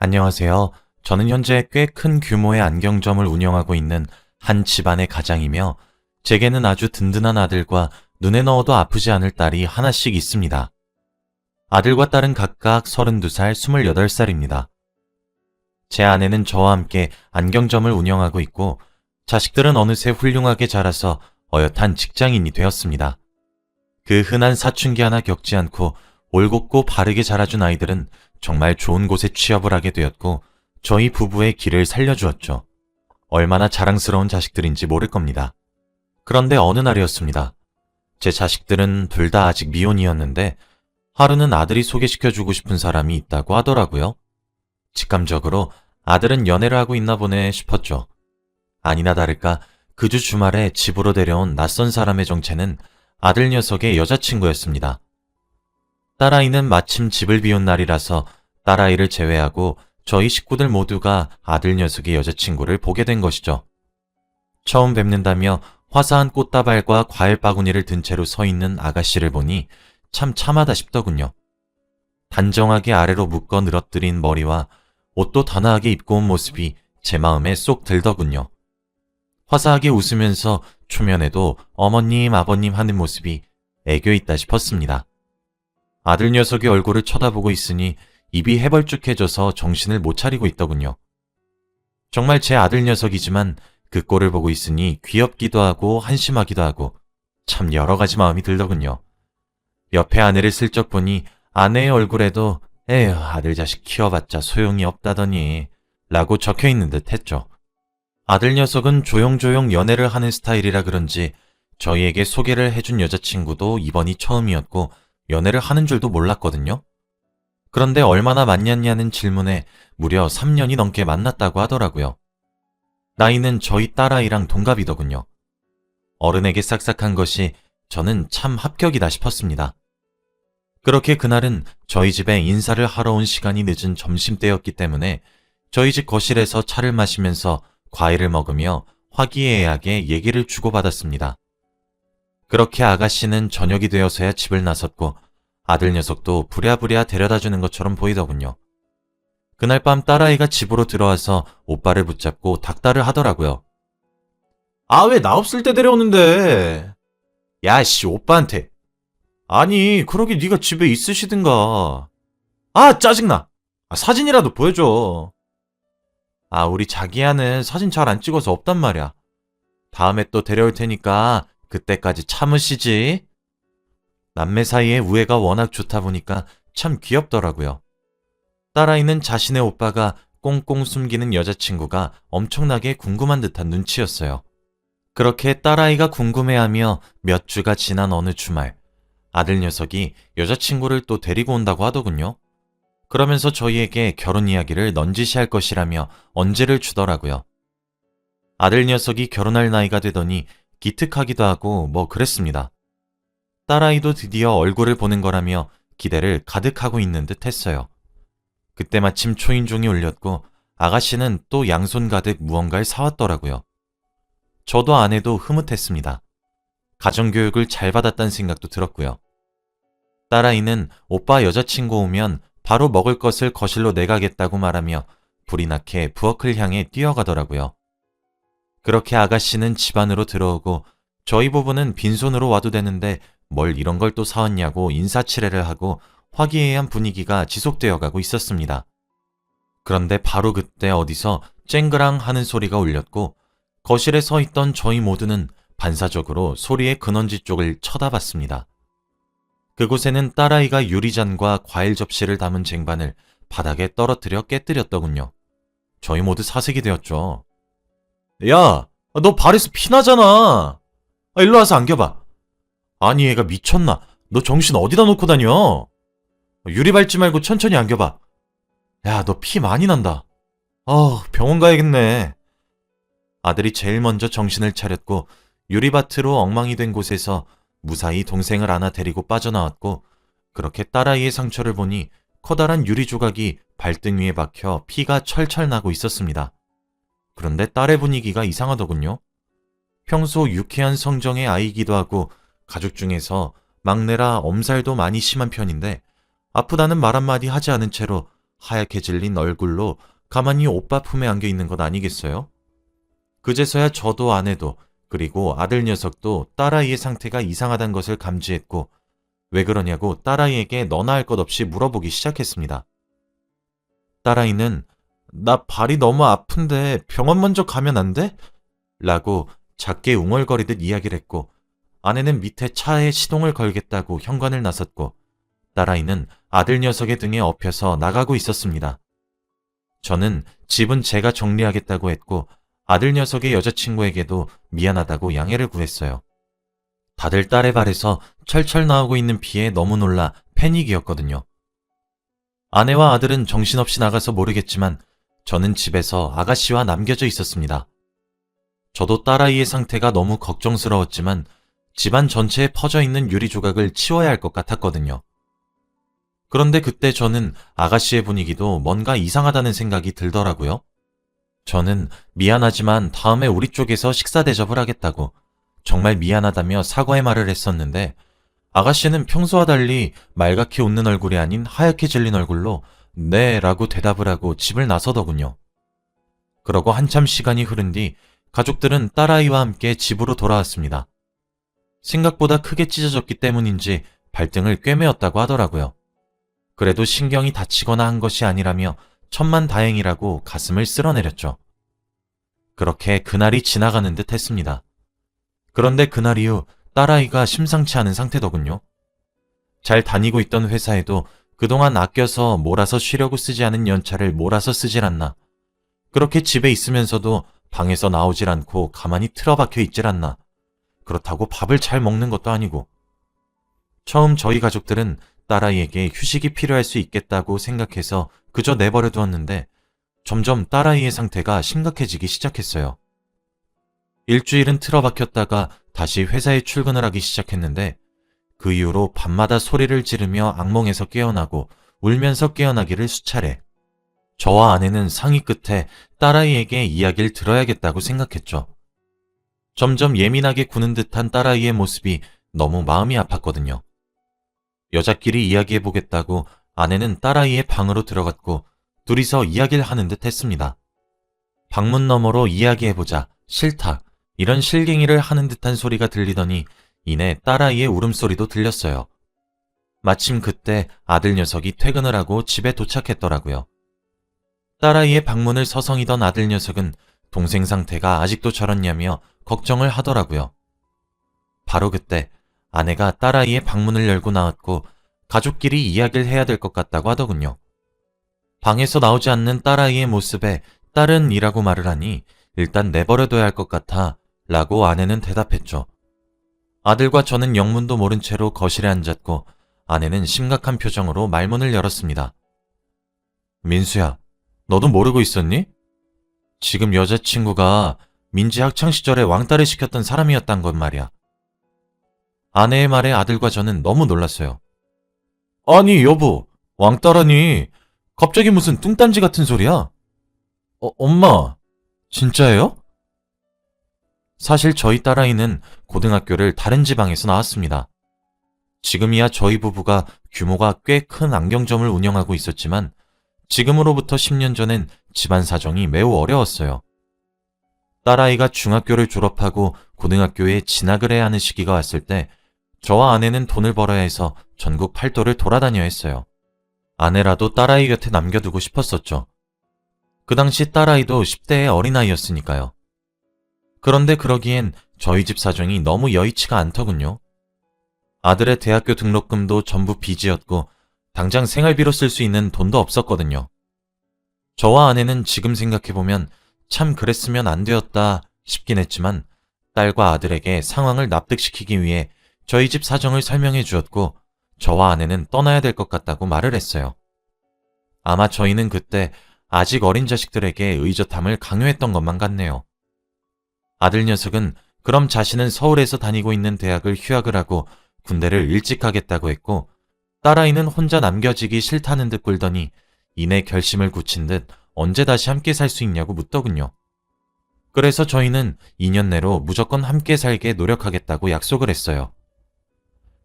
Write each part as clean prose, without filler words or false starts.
안녕하세요. 저는 현재 꽤 큰 규모의 안경점을 운영하고 있는 한 집안의 가장이며, 제게는 아주 든든한 아들과 눈에 넣어도 아프지 않을 딸이 하나씩 있습니다. 아들과 딸은 각각 32살, 28살입니다. 제 아내는 저와 함께 안경점을 운영하고 있고, 자식들은 어느새 훌륭하게 자라서 어엿한 직장인이 되었습니다. 그 흔한 사춘기 하나 겪지 않고 올곧고 바르게 자라준 아이들은 정말 좋은 곳에 취업을 하게 되었고, 저희 부부의 길을 살려주었죠. 얼마나 자랑스러운 자식들인지 모를 겁니다. 그런데 어느 날이었습니다. 제 자식들은 둘 다 아직 미혼이었는데, 하루는 아들이 소개시켜주고 싶은 사람이 있다고 하더라고요. 직감적으로 아들은 연애를 하고 있나 보네 싶었죠. 아니나 다를까 그 주 주말에 집으로 데려온 낯선 사람의 정체는 아들 녀석의 여자친구였습니다. 딸아이는 마침 집을 비운 날이라서 딸아이를 제외하고 저희 식구들 모두가 아들 녀석의 여자친구를 보게 된 것이죠. 처음 뵙는다며 화사한 꽃다발과 과일 바구니를 든 채로 서 있는 아가씨를 보니 참 참하다 싶더군요. 단정하게 아래로 묶어 늘어뜨린 머리와 옷도 단아하게 입고 온 모습이 제 마음에 쏙 들더군요. 화사하게 웃으면서 초면에도 어머님, 아버님 하는 모습이 애교 있다 싶었습니다. 아들 녀석의 얼굴을 쳐다보고 있으니 입이 해벌쭉해져서 정신을 못 차리고 있더군요. 정말 제 아들 녀석이지만 그 꼴을 보고 있으니 귀엽기도 하고 한심하기도 하고 참 여러 가지 마음이 들더군요. 옆에 아내를 슬쩍 보니 아내의 얼굴에도 에휴 아들 자식 키워봤자 소용이 없다더니 라고 적혀있는 듯 했죠. 아들 녀석은 조용조용 연애를 하는 스타일이라 그런지 저희에게 소개를 해준 여자친구도 이번이 처음이었고 연애를 하는 줄도 몰랐거든요. 그런데 얼마나 만났냐는 질문에 무려 3년이 넘게 만났다고 하더라고요. 나이는 저희 딸아이랑 동갑이더군요. 어른에게 싹싹한 것이 저는 참 합격이다 싶었습니다. 그렇게 그날은 저희 집에 인사를 하러 온 시간이 늦은 점심때였기 때문에 저희 집 거실에서 차를 마시면서 과일을 먹으며 화기애애하게 얘기를 주고받았습니다. 그렇게 아가씨는 저녁이 되어서야 집을 나섰고 아들 녀석도 부랴부랴 데려다주는 것처럼 보이더군요. 그날 밤 딸아이가 집으로 들어와서 오빠를 붙잡고 닥달을 하더라고요. 아, 왜 나 없을 때 데려오는데? 야, 씨, 오빠한테. 아니, 그러게 네가 집에 있으시든가. 아, 짜증나. 사진이라도 보여줘. 아, 우리 자기야는 사진 잘 안 찍어서 없단 말이야. 다음에 또 데려올 테니까 그때까지 참으시지. 남매 사이에 우애가 워낙 좋다 보니까 참 귀엽더라고요. 딸아이는 자신의 오빠가 꽁꽁 숨기는 여자친구가 엄청나게 궁금한 듯한 눈치였어요. 그렇게 딸아이가 궁금해하며 몇 주가 지난 어느 주말, 아들 녀석이 여자친구를 또 데리고 온다고 하더군요. 그러면서 저희에게 결혼 이야기를 넌지시할 것이라며 언제를 주더라고요. 아들 녀석이 결혼할 나이가 되더니 기특하기도 하고 뭐 그랬습니다. 딸아이도 드디어 얼굴을 보는 거라며 기대를 가득하고 있는 듯 했어요. 그때 마침 초인종이 울렸고 아가씨는 또 양손 가득 무언가를 사왔더라고요. 저도 아내도 흐뭇했습니다. 가정교육을 잘 받았다는 생각도 들었고요. 딸아이는 오빠 여자친구 오면 바로 먹을 것을 거실로 내가겠다고 말하며 불이 나게 부엌을 향해 뛰어가더라고요. 그렇게 아가씨는 집 안으로 들어오고 저희 부부는 빈손으로 와도 되는데 뭘 이런 걸 또 사왔냐고 인사치레를 하고 화기애애한 분위기가 지속되어 가고 있었습니다. 그런데 바로 그때 어디서 쨍그랑 하는 소리가 울렸고 거실에 서 있던 저희 모두는 반사적으로 소리의 근원지 쪽을 쳐다봤습니다. 그곳에는 딸아이가 유리잔과 과일 접시를 담은 쟁반을 바닥에 떨어뜨려 깨뜨렸더군요. 저희 모두 사색이 되었죠. 야, 너 발에서 피 나잖아. 일로 와서 안겨봐. 아니 얘가 미쳤나? 너 정신 어디다 놓고 다녀? 유리 밟지 말고 천천히 안겨봐. 야, 너 피 많이 난다. 병원 가야겠네. 아들이 제일 먼저 정신을 차렸고 유리밭으로 엉망이 된 곳에서 무사히 동생을 안아 데리고 빠져나왔고 그렇게 딸아이의 상처를 보니 커다란 유리 조각이 발등 위에 박혀 피가 철철 나고 있었습니다. 그런데 딸의 분위기가 이상하더군요. 평소 유쾌한 성정의 아이이기도 하고 가족 중에서 막내라 엄살도 많이 심한 편인데 아프다는 말 한마디 하지 않은 채로 하얗게 질린 얼굴로 가만히 오빠 품에 안겨 있는 것 아니겠어요? 그제서야 저도 아내도 그리고 아들 녀석도 딸아이의 상태가 이상하다는 것을 감지했고 왜 그러냐고 딸아이에게 너나 할 것 없이 물어보기 시작했습니다. 딸아이는 나 발이 너무 아픈데 병원 먼저 가면 안 돼? 라고 작게 웅얼거리듯 이야기를 했고 아내는 밑에 차에 시동을 걸겠다고 현관을 나섰고 딸아이는 아들 녀석의 등에 엎여서 나가고 있었습니다. 저는 집은 제가 정리하겠다고 했고 아들 녀석의 여자친구에게도 미안하다고 양해를 구했어요. 다들 딸의 발에서 철철 나오고 있는 피에 너무 놀라 패닉이었거든요. 아내와 아들은 정신없이 나가서 모르겠지만 저는 집에서 아가씨와 남겨져 있었습니다. 저도 딸아이의 상태가 너무 걱정스러웠지만 집안 전체에 퍼져 있는 유리 조각을 치워야 할 것 같았거든요. 그런데 그때 저는 아가씨의 분위기도 뭔가 이상하다는 생각이 들더라고요. 저는 미안하지만 다음에 우리 쪽에서 식사 대접을 하겠다고 정말 미안하다며 사과의 말을 했었는데 아가씨는 평소와 달리 말갛게 웃는 얼굴이 아닌 하얗게 질린 얼굴로 네 라고 대답을 하고 집을 나서더군요. 그러고 한참 시간이 흐른 뒤 가족들은 딸아이와 함께 집으로 돌아왔습니다. 생각보다 크게 찢어졌기 때문인지 발등을 꿰매었다고 하더라고요. 그래도 신경이 다치거나 한 것이 아니라며 천만다행이라고 가슴을 쓸어내렸죠. 그렇게 그날이 지나가는 듯 했습니다. 그런데 그날 이후 딸아이가 심상치 않은 상태더군요. 잘 다니고 있던 회사에도 그동안 아껴서 몰아서 쉬려고 쓰지 않은 연차를 몰아서 쓰질 않나. 그렇게 집에 있으면서도 방에서 나오질 않고 가만히 틀어박혀 있질 않나. 그렇다고 밥을 잘 먹는 것도 아니고. 처음 저희 가족들은 딸아이에게 휴식이 필요할 수 있겠다고 생각해서 그저 내버려 두었는데 점점 딸아이의 상태가 심각해지기 시작했어요. 일주일은 틀어박혔다가 다시 회사에 출근을 하기 시작했는데 그 이후로 밤마다 소리를 지르며 악몽에서 깨어나고 울면서 깨어나기를 수차례. 저와 아내는 상의 끝에 딸아이에게 이야기를 들어야겠다고 생각했죠. 점점 예민하게 구는 듯한 딸아이의 모습이 너무 마음이 아팠거든요. 여자끼리 이야기해보겠다고 아내는 딸아이의 방으로 들어갔고 둘이서 이야기를 하는 듯 했습니다. 방문 너머로 이야기해보자, 싫다, 이런 실갱이를 하는 듯한 소리가 들리더니 이내 딸아이의 울음소리도 들렸어요. 마침 그때 아들 녀석이 퇴근을 하고 집에 도착했더라고요. 딸아이의 방문을 서성이던 아들 녀석은 동생 상태가 아직도 저렇냐며 걱정을 하더라고요. 바로 그때 아내가 딸아이의 방문을 열고 나왔고 가족끼리 이야기를 해야 될 것 같다고 하더군요. 방에서 나오지 않는 딸아이의 모습에 딸은 이라고 말을 하니 일단 내버려둬야 할 것 같아 라고 아내는 대답했죠. 아들과 저는 영문도 모른 채로 거실에 앉았고 아내는 심각한 표정으로 말문을 열었습니다. 민수야, 너도 모르고 있었니? 지금 여자친구가 민지 학창시절에 왕따를 시켰던 사람이었단 건 말이야. 아내의 말에 아들과 저는 너무 놀랐어요. 아니 여보, 왕따라니 갑자기 무슨 뚱딴지 같은 소리야? 엄마, 진짜예요? 사실 저희 딸아이는 고등학교를 다른 지방에서 나왔습니다. 지금이야 저희 부부가 규모가 꽤 큰 안경점을 운영하고 있었지만 지금으로부터 10년 전엔 집안 사정이 매우 어려웠어요. 딸아이가 중학교를 졸업하고 고등학교에 진학을 해야 하는 시기가 왔을 때 저와 아내는 돈을 벌어야 해서 전국 팔도를 돌아다녀야 했어요. 아내라도 딸아이 곁에 남겨두고 싶었었죠. 그 당시 딸아이도 10대의 어린아이였으니까요. 그런데 그러기엔 저희 집 사정이 너무 여의치가 않더군요. 아들의 대학교 등록금도 전부 빚이었고 당장 생활비로 쓸 수 있는 돈도 없었거든요. 저와 아내는 지금 생각해보면 참 그랬으면 안 되었다 싶긴 했지만 딸과 아들에게 상황을 납득시키기 위해 저희 집 사정을 설명해 주었고 저와 아내는 떠나야 될 것 같다고 말을 했어요. 아마 저희는 그때 아직 어린 자식들에게 의젓함을 강요했던 것만 같네요. 아들 녀석은 그럼 자신은 서울에서 다니고 있는 대학을 휴학을 하고 군대를 일찍 가겠다고 했고 딸아이는 혼자 남겨지기 싫다는 듯 굴더니 이내 결심을 굳힌 듯 언제 다시 함께 살 수 있냐고 묻더군요. 그래서 저희는 2년 내로 무조건 함께 살게 노력하겠다고 약속을 했어요.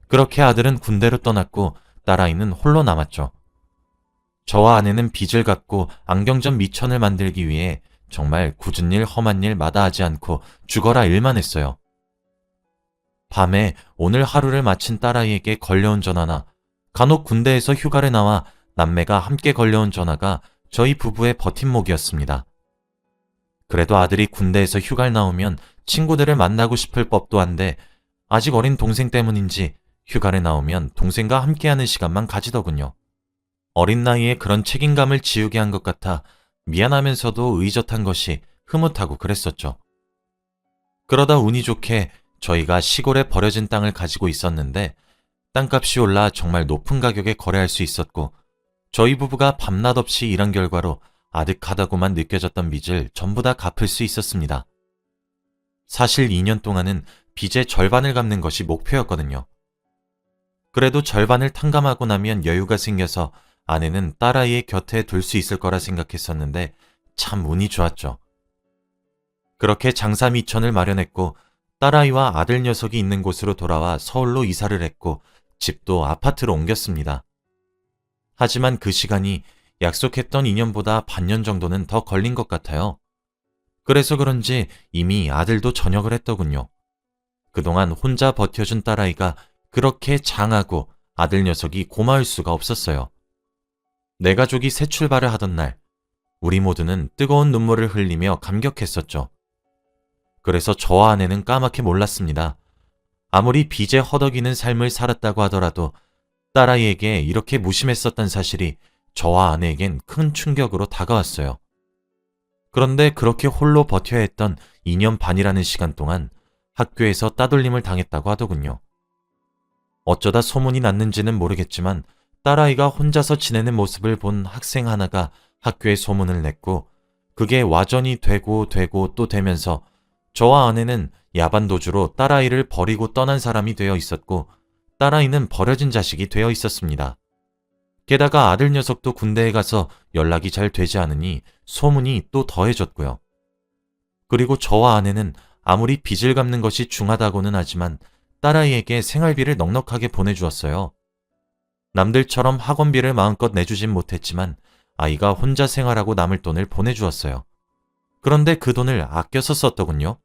그렇게 아들은 군대로 떠났고 딸아이는 홀로 남았죠. 저와 아내는 빚을 갚고 안경점 미천을 만들기 위해 정말 굳은 일 험한 일 마다하지 않고 죽어라 일만 했어요. 밤에 오늘 하루를 마친 딸아이에게 걸려온 전화나 간혹 군대에서 휴가를 나와 남매가 함께 걸려온 전화가 저희 부부의 버팀목이었습니다. 그래도 아들이 군대에서 휴가를 나오면 친구들을 만나고 싶을 법도 한데 아직 어린 동생 때문인지 휴가를 나오면 동생과 함께하는 시간만 가지더군요. 어린 나이에 그런 책임감을 지우게 한 것 같아 미안하면서도 의젓한 것이 흐뭇하고 그랬었죠. 그러다 운이 좋게 저희가 시골에 버려진 땅을 가지고 있었는데 땅값이 올라 정말 높은 가격에 거래할 수 있었고 저희 부부가 밤낮 없이 일한 결과로 아득하다고만 느껴졌던 빚을 전부 다 갚을 수 있었습니다. 사실 2년 동안은 빚의 절반을 갚는 것이 목표였거든요. 그래도 절반을 탕감하고 나면 여유가 생겨서 아내는 딸아이의 곁에 둘 수 있을 거라 생각했었는데 참 운이 좋았죠. 그렇게 장사 미천을 마련했고 딸아이와 아들 녀석이 있는 곳으로 돌아와 서울로 이사를 했고 집도 아파트로 옮겼습니다. 하지만 그 시간이 약속했던 2년보다 반년 정도는 더 걸린 것 같아요. 그래서 그런지 이미 아들도 전역을 했더군요. 그동안 혼자 버텨준 딸아이가 그렇게 장하고 아들 녀석이 고마울 수가 없었어요. 내 가족이 새 출발을 하던 날, 우리 모두는 뜨거운 눈물을 흘리며 감격했었죠. 그래서 저와 아내는 까맣게 몰랐습니다. 아무리 빚에 허덕이는 삶을 살았다고 하더라도 딸아이에게 이렇게 무심했었던 사실이 저와 아내에겐 큰 충격으로 다가왔어요. 그런데 그렇게 홀로 버텨야 했던 2년 반이라는 시간 동안 학교에서 따돌림을 당했다고 하더군요. 어쩌다 소문이 났는지는 모르겠지만 딸아이가 혼자서 지내는 모습을 본 학생 하나가 학교에 소문을 냈고 그게 와전이 되고 또 되면서 저와 아내는 야반도주로 딸아이를 버리고 떠난 사람이 되어 있었고 딸아이는 버려진 자식이 되어 있었습니다. 게다가 아들 녀석도 군대에 가서 연락이 잘 되지 않으니 소문이 또 더해졌고요. 그리고 저와 아내는 아무리 빚을 갚는 것이 중하다고는 하지만 딸아이에게 생활비를 넉넉하게 보내주었어요. 남들처럼 학원비를 마음껏 내주진 못했지만 아이가 혼자 생활하고 남을 돈을 보내주었어요. 그런데 그 돈을 아껴서 썼더군요.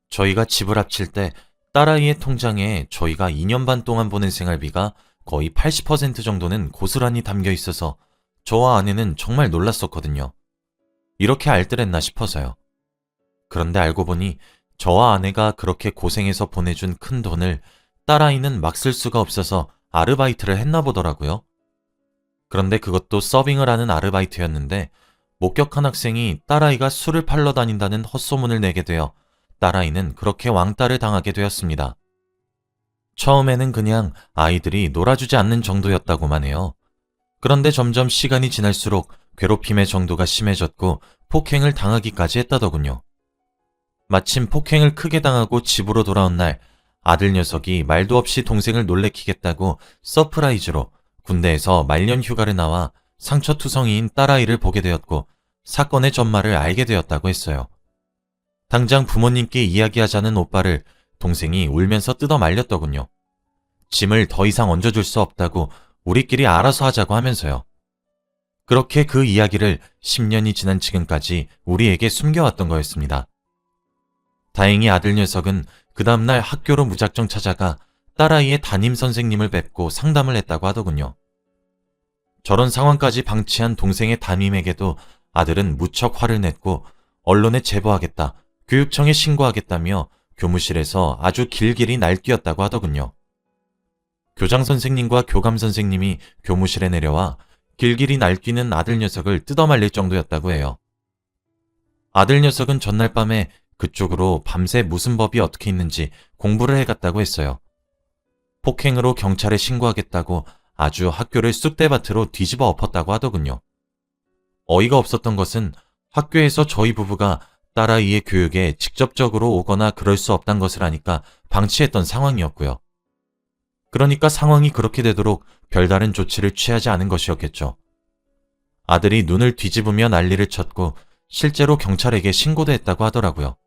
저희가 집을 합칠 때 딸아이의 통장에 저희가 2년 반 동안 보낸 생활비가 거의 80% 정도는 고스란히 담겨 있어서 저와 아내는 정말 놀랐었거든요. 이렇게 알뜰했나 싶어서요. 그런데 알고 보니 저와 아내가 그렇게 고생해서 보내준 큰 돈을 딸아이는 막 쓸 수가 없어서 아르바이트를 했나 보더라고요. 그런데 그것도 서빙을 하는 아르바이트였는데 목격한 학생이 딸아이가 술을 팔러 다닌다는 헛소문을 내게 되어 딸아이는 그렇게 왕따를 당하게 되었습니다. 처음에는 그냥 아이들이 놀아주지 않는 정도였다고만 해요. 그런데 점점 시간이 지날수록 괴롭힘의 정도가 심해졌고 폭행을 당하기까지 했다더군요. 마침 폭행을 크게 당하고 집으로 돌아온 날 아들 녀석이 말도 없이 동생을 놀래키겠다고 서프라이즈로 군대에서 말년 휴가를 나와 상처투성이인 딸아이를 보게 되었고 사건의 전말을 알게 되었다고 했어요. 당장 부모님께 이야기하자는 오빠를 동생이 울면서 뜯어 말렸더군요. 짐을 더 이상 얹어줄 수 없다고 우리끼리 알아서 하자고 하면서요. 그렇게 그 이야기를 10년이 지난 지금까지 우리에게 숨겨왔던 거였습니다. 다행히 아들 녀석은 그 다음날 학교로 무작정 찾아가 딸아이의 담임 선생님을 뵙고 상담을 했다고 하더군요. 저런 상황까지 방치한 동생의 담임에게도 아들은 무척 화를 냈고 언론에 제보하겠다, 교육청에 신고하겠다며 교무실에서 아주 길길이 날뛰었다고 하더군요. 교장 선생님과 교감 선생님이 교무실에 내려와 길길이 날뛰는 아들 녀석을 뜯어말릴 정도였다고 해요. 아들 녀석은 전날 밤에 그쪽으로 밤새 무슨 법이 어떻게 있는지 공부를 해갔다고 했어요. 폭행으로 경찰에 신고하겠다고 아주 학교를 쑥대밭으로 뒤집어 엎었다고 하더군요. 어이가 없었던 것은 학교에서 저희 부부가 딸아이의 교육에 직접적으로 오거나 그럴 수 없단 것을 아니까 방치했던 상황이었고요. 그러니까 상황이 그렇게 되도록 별다른 조치를 취하지 않은 것이었겠죠. 아들이 눈을 뒤집으며 난리를 쳤고 실제로 경찰에게 신고도 했다고 하더라고요.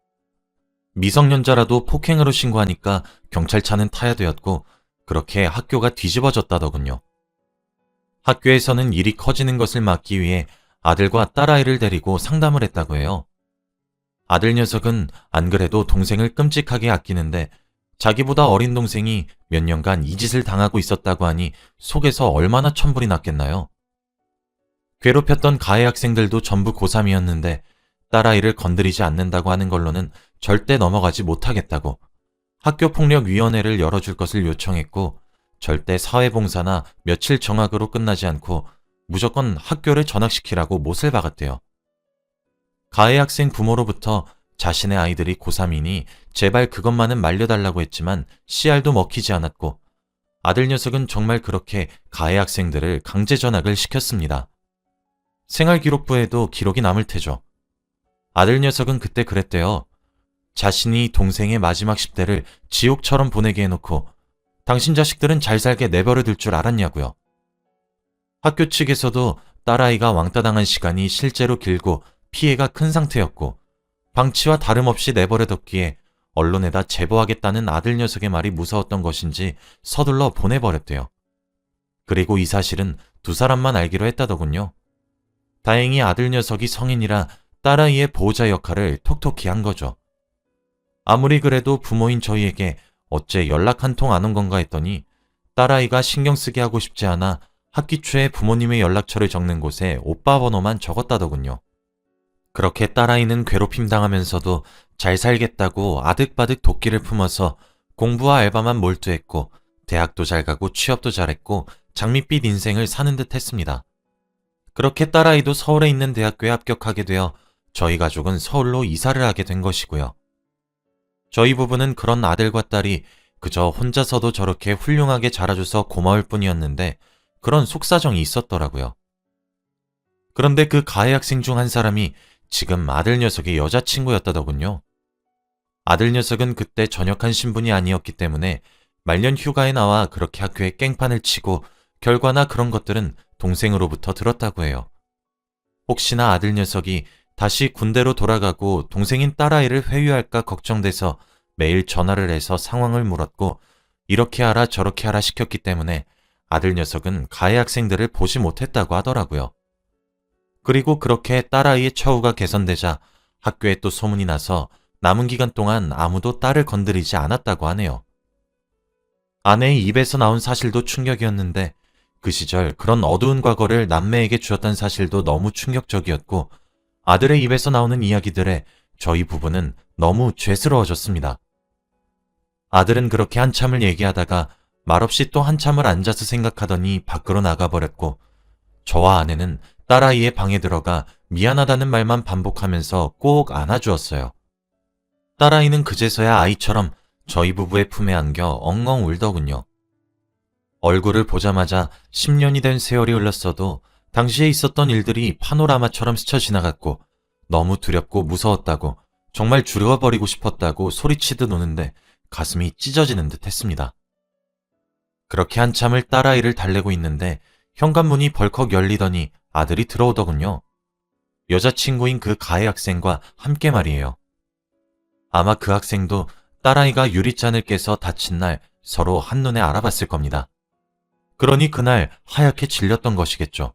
미성년자라도 폭행으로 신고하니까 경찰차는 타야 되었고 그렇게 학교가 뒤집어졌다더군요. 학교에서는 일이 커지는 것을 막기 위해 아들과 딸아이를 데리고 상담을 했다고 해요. 아들 녀석은 안 그래도 동생을 끔찍하게 아끼는데 자기보다 어린 동생이 몇 년간 이 짓을 당하고 있었다고 하니 속에서 얼마나 천불이 났겠나요? 괴롭혔던 가해 학생들도 전부 고3이었는데 딸아이를 건드리지 않는다고 하는 걸로는 절대 넘어가지 못하겠다고 학교폭력위원회를 열어줄 것을 요청했고 절대 사회봉사나 며칠 정학으로 끝나지 않고 무조건 학교를 전학시키라고 못을 박았대요. 가해 학생 부모로부터 자신의 아이들이 고3이니 제발 그것만은 말려달라고 했지만 씨알도 먹히지 않았고 아들 녀석은 정말 그렇게 가해 학생들을 강제 전학을 시켰습니다. 생활기록부에도 기록이 남을 테죠. 아들 녀석은 그때 그랬대요. 자신이 동생의 마지막 10대를 지옥처럼 보내게 해놓고 당신 자식들은 잘 살게 내버려 둘 줄 알았냐고요. 학교 측에서도 딸아이가 왕따 당한 시간이 실제로 길고 피해가 큰 상태였고 방치와 다름없이 내버려뒀기에 언론에다 제보하겠다는 아들 녀석의 말이 무서웠던 것인지 서둘러 보내버렸대요. 그리고 이 사실은 두 사람만 알기로 했다더군요. 다행히 아들 녀석이 성인이라 딸아이의 보호자 역할을 톡톡히 한 거죠. 아무리 그래도 부모인 저희에게 어째 연락 한 통 안 온 건가 했더니 딸아이가 신경 쓰게 하고 싶지 않아 학기 초에 부모님의 연락처를 적는 곳에 오빠 번호만 적었다더군요. 그렇게 딸아이는 괴롭힘 당하면서도 잘 살겠다고 아득바득 도끼를 품어서 공부와 알바만 몰두했고 대학도 잘 가고 취업도 잘했고 장밋빛 인생을 사는 듯 했습니다. 그렇게 딸아이도 서울에 있는 대학교에 합격하게 되어 저희 가족은 서울로 이사를 하게 된 것이고요. 저희 부부는 그런 아들과 딸이 그저 혼자서도 저렇게 훌륭하게 자라줘서 고마울 뿐이었는데 그런 속사정이 있었더라고요. 그런데 그 가해 학생 중 한 사람이 지금 아들 녀석의 여자친구였다더군요. 아들 녀석은 그때 전역한 신분이 아니었기 때문에 말년 휴가에 나와 그렇게 학교에 깽판을 치고 결과나 그런 것들은 동생으로부터 들었다고 해요. 혹시나 아들 녀석이 다시 군대로 돌아가고 동생인 딸아이를 회유할까 걱정돼서 매일 전화를 해서 상황을 물었고 이렇게 하라 저렇게 하라 시켰기 때문에 아들 녀석은 가해 학생들을 보지 못했다고 하더라고요. 그리고 그렇게 딸아이의 처우가 개선되자 학교에 또 소문이 나서 남은 기간 동안 아무도 딸을 건드리지 않았다고 하네요. 아내의 입에서 나온 사실도 충격이었는데 그 시절 그런 어두운 과거를 남매에게 주었던 사실도 너무 충격적이었고 아들의 입에서 나오는 이야기들에 저희 부부는 너무 죄스러워졌습니다. 아들은 그렇게 한참을 얘기하다가 말없이 또 한참을 앉아서 생각하더니 밖으로 나가버렸고 저와 아내는 딸아이의 방에 들어가 미안하다는 말만 반복하면서 꼭 안아주었어요. 딸아이는 그제서야 아이처럼 저희 부부의 품에 안겨 엉엉 울더군요. 얼굴을 보자마자 10년이 된 세월이 흘렀어도 당시에 있었던 일들이 파노라마처럼 스쳐 지나갔고 너무 두렵고 무서웠다고 정말 죽여버리고 싶었다고 소리치듯 우는데 가슴이 찢어지는 듯 했습니다. 그렇게 한참을 딸아이를 달래고 있는데 현관문이 벌컥 열리더니 아들이 들어오더군요. 여자친구인 그 가해 학생과 함께 말이에요. 아마 그 학생도 딸아이가 유리잔을 깨서 다친 날 서로 한눈에 알아봤을 겁니다. 그러니 그날 하얗게 질렸던 것이겠죠.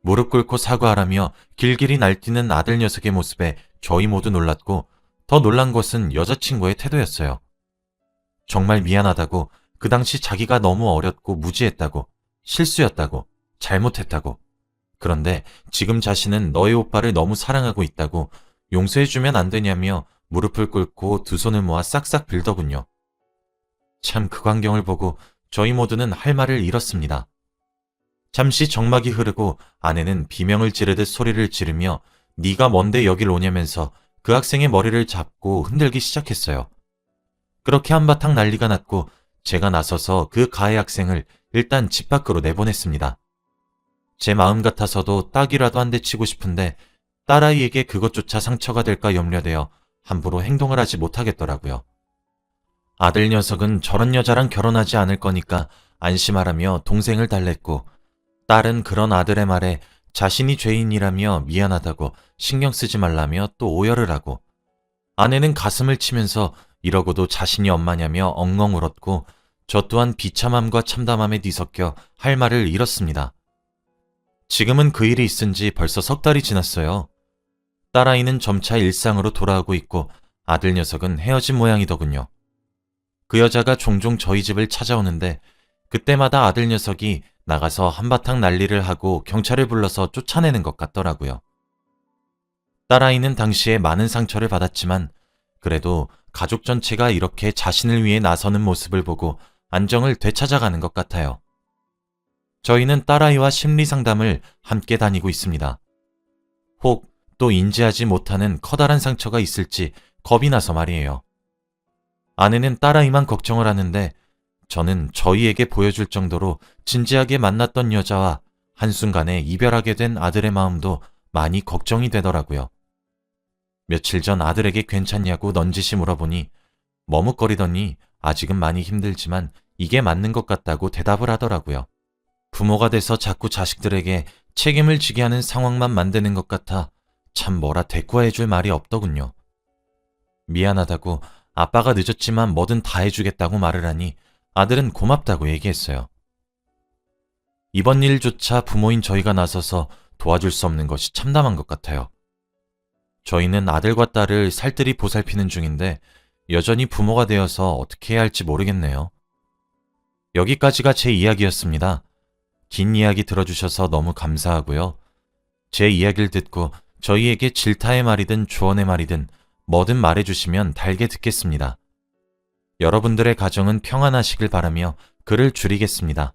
무릎 꿇고 사과하라며 길길이 날뛰는 아들 녀석의 모습에 저희 모두 놀랐고 더 놀란 것은 여자친구의 태도였어요. 정말 미안하다고 그 당시 자기가 너무 어렸고 무지했다고 실수였다고 잘못했다고 그런데 지금 자신은 너의 오빠를 너무 사랑하고 있다고 용서해주면 안 되냐며 무릎을 꿇고 두 손을 모아 싹싹 빌더군요. 참 그 광경을 보고 저희 모두는 할 말을 잃었습니다. 잠시 정막이 흐르고 아내는 비명을 지르듯 소리를 지르며 네가 뭔데 여길 오냐면서 그 학생의 머리를 잡고 흔들기 시작했어요. 그렇게 한바탕 난리가 났고 제가 나서서 그 가해 학생을 일단 집 밖으로 내보냈습니다. 제 마음 같아서도 딱이라도 한 대 치고 싶은데 딸아이에게 그것조차 상처가 될까 염려되어 함부로 행동을 하지 못하겠더라고요. 아들 녀석은 저런 여자랑 결혼하지 않을 거니까 안심하라며 동생을 달랬고 딸은 그런 아들의 말에 자신이 죄인이라며 미안하다고 신경 쓰지 말라며 또 오열을 하고 아내는 가슴을 치면서 이러고도 자신이 엄마냐며 엉엉 울었고 저 또한 비참함과 참담함에 뒤섞여 할 말을 잃었습니다. 지금은 그 일이 있은 지 벌써 석 달이 지났어요. 딸아이는 점차 일상으로 돌아오고 있고 아들 녀석은 헤어진 모양이더군요. 그 여자가 종종 저희 집을 찾아오는데 그때마다 아들 녀석이 나가서 한바탕 난리를 하고 경찰을 불러서 쫓아내는 것 같더라고요. 딸아이는 당시에 많은 상처를 받았지만 그래도 가족 전체가 이렇게 자신을 위해 나서는 모습을 보고 안정을 되찾아가는 것 같아요. 저희는 딸아이와 심리 상담을 함께 다니고 있습니다. 혹 또 인지하지 못하는 커다란 상처가 있을지 겁이 나서 말이에요. 아내는 딸아이만 걱정을 하는데 저는 저희에게 보여줄 정도로 진지하게 만났던 여자와 한순간에 이별하게 된 아들의 마음도 많이 걱정이 되더라고요. 며칠 전 아들에게 괜찮냐고 넌지시 물어보니 머뭇거리더니 아직은 많이 힘들지만 이게 맞는 것 같다고 대답을 하더라고요. 부모가 돼서 자꾸 자식들에게 책임을 지게 하는 상황만 만드는 것 같아 참 뭐라 대꾸해줄 말이 없더군요. 미안하다고 아빠가 늦었지만 뭐든 다 해주겠다고 말을 하니 아들은 고맙다고 얘기했어요. 이번 일조차 부모인 저희가 나서서 도와줄 수 없는 것이 참담한 것 같아요. 저희는 아들과 딸을 살뜰히 보살피는 중인데 여전히 부모가 되어서 어떻게 해야 할지 모르겠네요. 여기까지가 제 이야기였습니다. 긴 이야기 들어주셔서 너무 감사하고요. 제 이야기를 듣고 저희에게 질타의 말이든 조언의 말이든 뭐든 말해주시면 달게 듣겠습니다. 여러분들의 가정은 평안하시길 바라며 글을 줄이겠습니다.